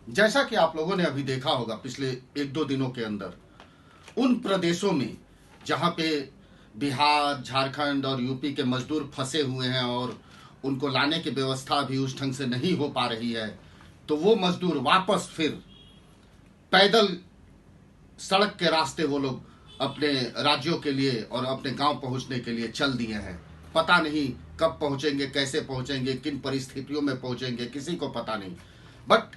जैसा कि आप लोगों ने अभी देखा होगा पिछले एक दो दिनों के अंदर उन प्रदेशों में जहां पे बिहार, झारखंड और यूपी के मजदूर फंसे हुए हैं और उनको लाने की व्यवस्था भी उस ढंग से नहीं हो पा रही है, तो वो मजदूर वापस फिर पैदल सड़क के रास्ते वो लोग अपने राज्यों के लिए और अपने गांव पहुंचने के लिए चल दिए हैं। पता नहीं कब पहुंचेंगे, कैसे पहुंचेंगे, किन परिस्थितियों में पहुंचेंगे, किसी को पता नहीं। बट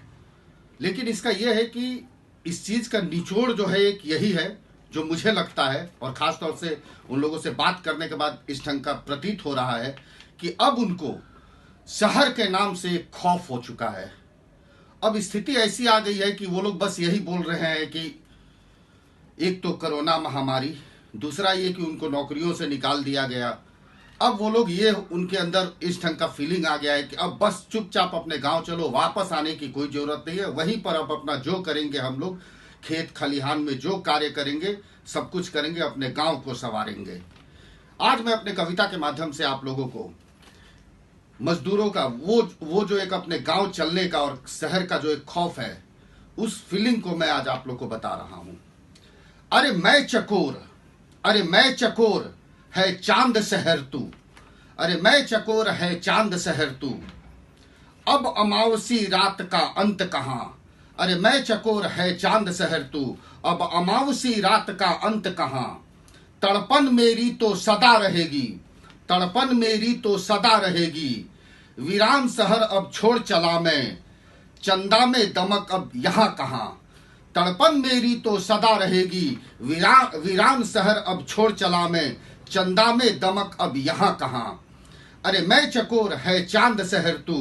लेकिन इसका यह है कि इस चीज का निचोड़ जो है एक यही है जो मुझे लगता है, और खासतौर से उन लोगों से बात करने के बाद इस ढंग का प्रतीत हो रहा है कि अब उनको शहर के नाम से खौफ हो चुका है। अब स्थिति ऐसी आ गई है कि वो लोग बस यही बोल रहे हैं कि एक तो कोरोना महामारी, दूसरा ये कि उनको नौकरियों से निकाल दिया गया। अब वो लोग ये उनके अंदर इस ढंग का फीलिंग आ गया है कि अब बस चुपचाप अपने गांव चलो, वापस आने की कोई जरूरत नहीं है, वहीं पर अब अपना जो करेंगे हम लोग, खेत खलिहान में जो कार्य करेंगे सब कुछ करेंगे, अपने गांव को संवारेंगे। आज मैं अपने कविता के माध्यम से आप लोगों को मजदूरों का वो जो एक अपने गांव चलने का और शहर का जो एक खौफ है, उस फीलिंग को मैं आज आप लोग को बता रहा हूं। अरे मैं चकोर, अरे मैं चकोर है चांद शहर तू, अरे मैं चकोर है चांद शहर तू, अब अमावसी रात का अंत कहां, अरे मैं चकोर है चांद शहर तू, अब अमावसी रात का अंत कहां, तड़पन मेरी तो सदा रहेगी, तड़पन मेरी तो सदा रहेगी, वीरान शहर अब छोड़ चला मैं, चंदा में दमक अब यहाँ कहां, तड़पन मेरी तो सदा रहेगी, वीरान शहर अब छोड़ चला मैं, चंदा में दमक अब यहाँ कहां, अरे मैं चकोर है चांद शहर तू,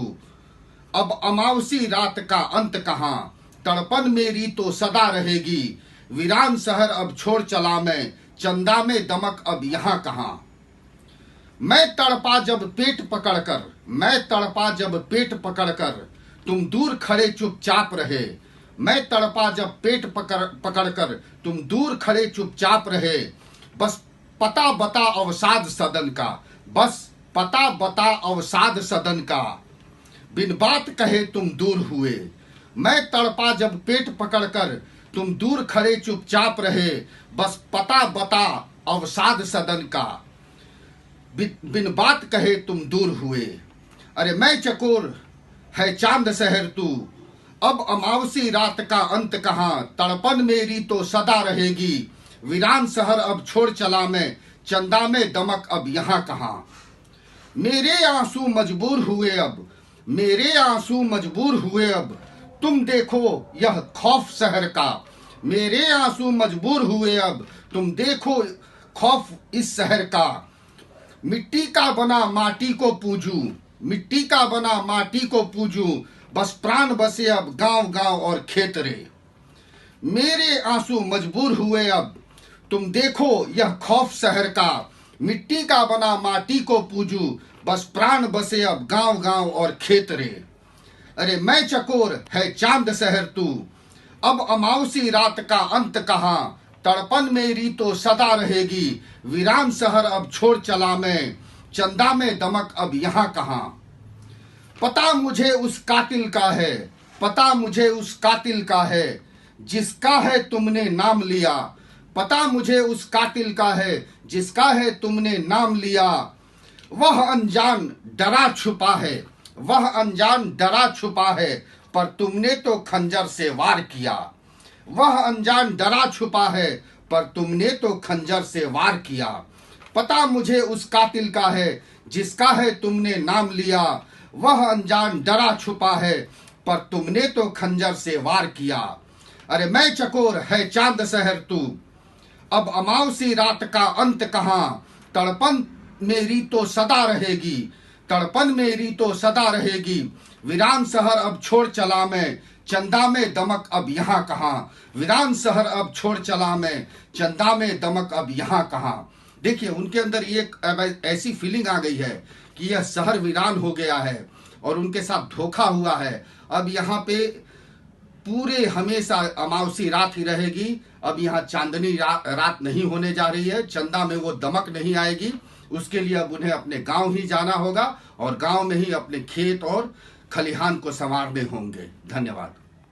अब अमावसी रात का अंत कहां, तड़पन मेरी तो सदा रहेगी, वीरान शहर अब छोड़ चला मैं, चंदा में दमक अब यहाँ कहां, मैं तड़पा जब पेट पकड़कर, मैं तड़पा जब पेट पकड़कर, तुम दूर खड़े चुपचाप रहे, मैं तड़पा जब पेट पकड़कर तुम दूर खड़े चुपचाप रहे, बस पता बता अवसाद सदन का, बस पता बता अवसाद सदन का, बिन बात कहे तुम दूर हुए, मैं तड़पा जब पेट पकड़कर तुम दूर खड़े चुपचाप रहे, बस पता बता अवसाद सदन का, बिन बात कहे तुम दूर हुए, अरे मैं चकोर है चांद शहर तू, अब अमावसी रात का अंत कहां, तड़पन मेरी तो सदा रहेगी, वीरान शहर अब छोड़ चला मैं, चंदा में दमक अब यहाँ कहां, मेरे आंसू मजबूर हुए अब, मेरे आंसू मजबूर हुए अब, तुम देखो यह खौफ शहर का, मेरे आंसू मजबूर हुए अब, तुम देखो खौफ इस शहर का, मिट्टी का बना माटी को पूजूं, मिट्टी का बना माटी को पूजूं, बस प्राण बसे अब गांव गांव और खेत रे, मेरे आंसू मजबूर हुए अब, तुम देखो यह खौफ शहर का, मिट्टी का बना माटी को पूजूं, बस प्राण बसे अब गांव गांव और खेत रे, अरे मैं चकोर है चांद शहर तू, अब अमावसी रात का अंत कहां, तड़पन मेरी तो सदा रहेगी, वीरान शहर अब छोड़ चला मैं, चंदा में दमक अब यहाँ कहां, पता मुझे उस कातिल का है, पता मुझे उस कातिल का है, जिसका है तुमने नाम लिया, पता मुझे उस कातिल का है, जिसका है तुमने नाम लिया, वह अनजान डरा छुपा है, वह अनजान डरा छुपा है, पर तुमने तो खंजर से वार किया, वह अनजान डरा छुपा है, पर तुमने तो खंजर से वार किया, पता मुझे उस कातिल का है, जिसका है तुमने नाम लिया, वह अनजान डरा छुपा है, पर तुमने तो खंजर से वार किया, अरे मैं चकोर है चांद शहर तू, अब अमावसी रात का अंत कहां, तड़पन मेरी तो सदा रहेगी, तड़पन मेरी तो सदा रहेगी, वीरान शहर अब छोड़ चला मैं, चंदा में दमक अब यहाँ कहां, वीरान शहर अब छोड़ चला मैं, चंदा में दमक अब यहाँ कहां। देखिए उनके अंदर ये ऐसी फीलिंग आ गई है कि यह शहर वीरान हो गया है और उनके साथ धोखा हुआ है। अब यहाँ पे पूरे हमेशा अमावसी रात ही रहेगी, अब यहाँ चांदनी रात नहीं होने जा रही है, चंदा में वो दमक नहीं आएगी। उसके लिए अब उन्हें अपने गांव ही जाना होगा और गांव में ही अपने खेत और खलिहान को संवारने होंगे। धन्यवाद।